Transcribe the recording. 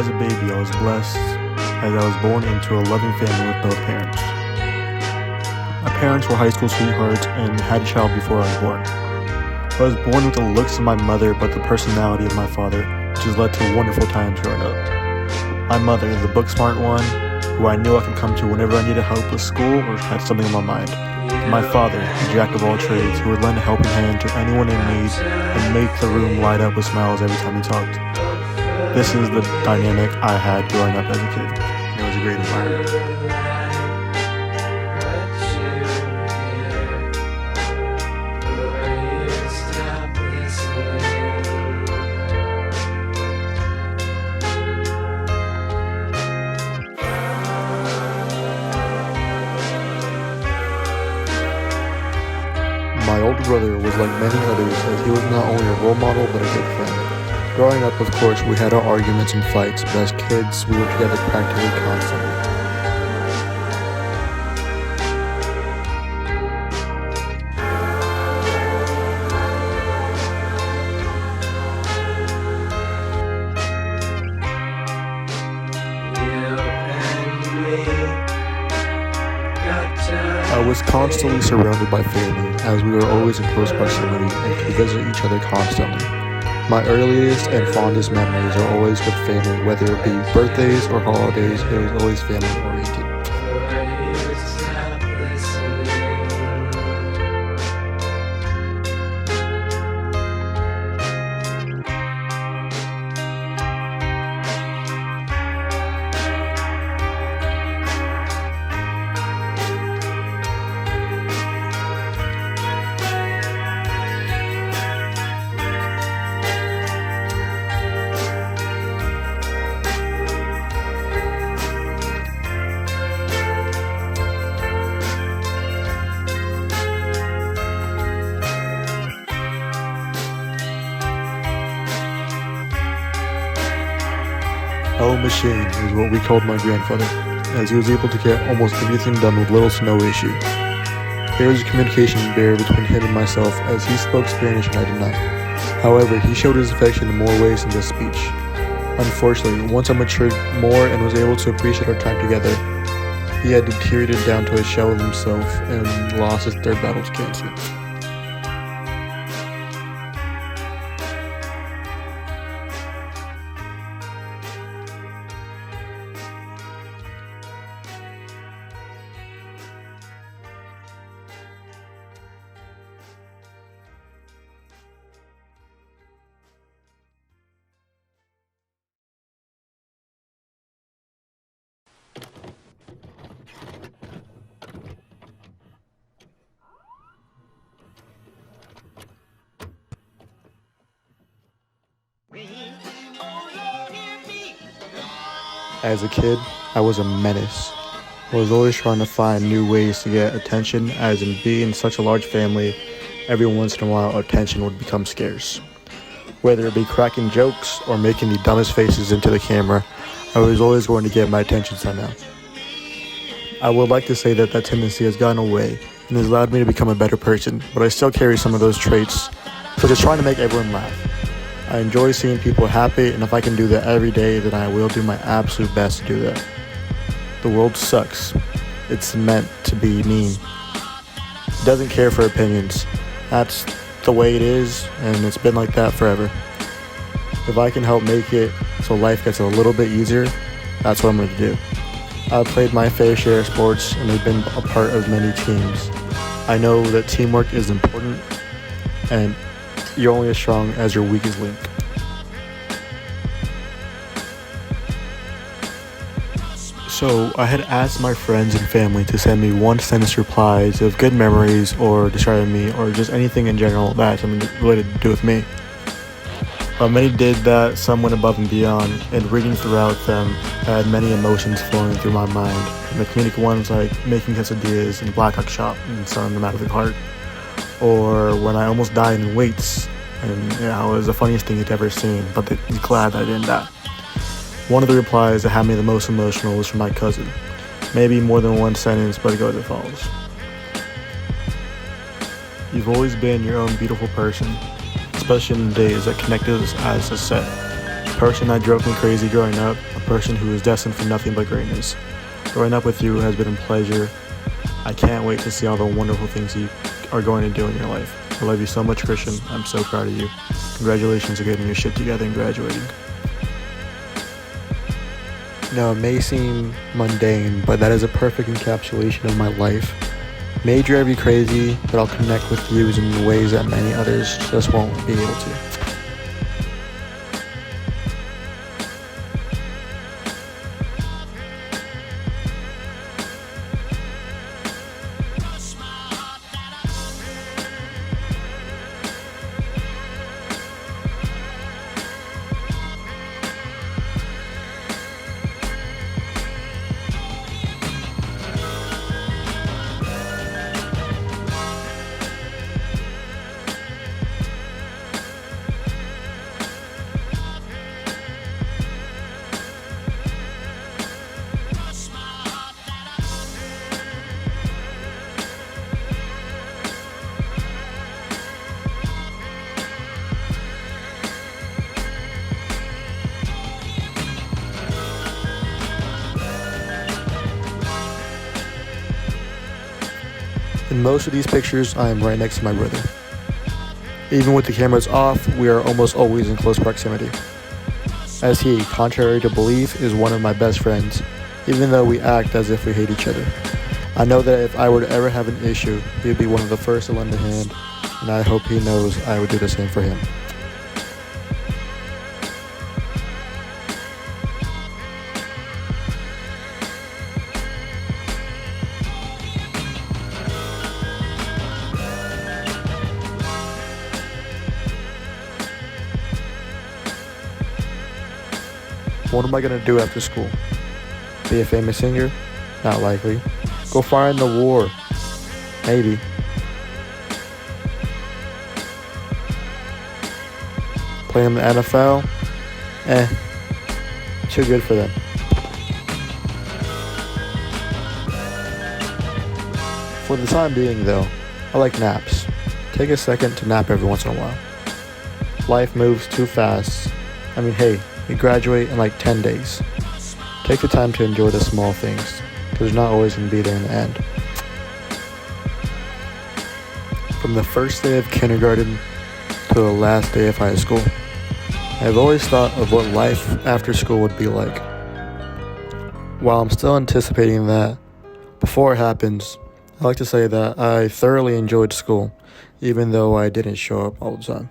As a baby, I was blessed as I was born into a loving family with both parents. My parents were high school sweethearts and had a child before I was born. I was born with the looks of my mother but the personality of my father, which has led to wonderful times growing up. My mother, the book smart one, who I knew I could come to whenever I needed help with school or had something on my mind. And my father, the jack of all trades, who would lend a helping hand to anyone in need and make the room light up with smiles every time he talked. This is the dynamic I had growing up as a kid. It was a great environment. My older brother was like many others, as he was not only a role model but a good friend. Growing up, of course, we had our arguments and fights, but as kids, we were together practically constantly. I was constantly surrounded by family, as we were always in close proximity and could visit each other constantly. My earliest and fondest memories are always with family, whether it be birthdays or holidays. It was always family oriented. El Machine is what we called my grandfather, as he was able to get almost everything done with little to no issue. There was a communication barrier between him and myself, as he spoke Spanish and I did not. However, he showed his affection in more ways than just speech. Unfortunately, once I matured more and was able to appreciate our time together, he had deteriorated down to a shell of himself and lost his third battle to cancer. As a kid, I was a menace. I was always trying to find new ways to get attention, as in being such a large family, every once in a while attention would become scarce. Whether it be cracking jokes or making the dumbest faces into the camera, I was always going to get my attention somehow. I would like to say that tendency has gone away and has allowed me to become a better person, but I still carry some of those traits, such as trying to make everyone laugh. I enjoy seeing people happy, and if I can do that every day, then I will do my absolute best to do that. The world sucks. It's meant to be mean. It doesn't care for opinions. That's the way it is, and it's been like that forever. If I can help make it so life gets a little bit easier, that's what I'm going to do. I've played my fair share of sports and have been a part of many teams. I know that teamwork is important, and you're only as strong as your weakest link. So I had asked my friends and family to send me one-sentence replies of good memories or describing me or just anything in general that had something related to do with me. Many did that, some went above and beyond, and reading throughout them had many emotions flowing through my mind. And the comedic ones like making quesadillas in Black Hawk Shop and selling them out of the cart. Or when I almost died in weights, and it was the funniest thing you'd ever seen, but I'm glad that I didn't die. One of the replies that had me the most emotional was from my cousin. Maybe more than one sentence, but it goes as follows. You've always been your own beautiful person, especially in the days that connected us as a set. A person that drove me crazy growing up, a person who is destined for nothing but greatness. Growing up with you has been a pleasure. I can't wait to see all the wonderful things you are going to do in your life. I love you so much, Christian. I'm so proud of you. Congratulations on getting your shit together and graduating. Now, it may seem mundane, but that is a perfect encapsulation of my life. May drive you crazy, but I'll connect with you in ways that many others just won't be able to. In most of these pictures, I am right next to my brother. Even with the cameras off, we are almost always in close proximity, as he, contrary to belief, is one of my best friends, even though we act as if we hate each other. I know that if I were to ever have an issue, he would be one of the first to lend a hand, and I hope he knows I would do the same for him. What am I gonna do after school? Be a famous singer? Not likely. Go fight in the war? Maybe. Play in the NFL? Too good for them. For the time being though, I like naps. Take a second to nap every once in a while. Life moves too fast. Hey, we graduate in like 10 days. Take the time to enjoy the small things, because they're not always going to be there in the end. From the first day of kindergarten to the last day of high school, I've always thought of what life after school would be like. While I'm still anticipating that, before it happens, I like to say that I thoroughly enjoyed school, even though I didn't show up all the time.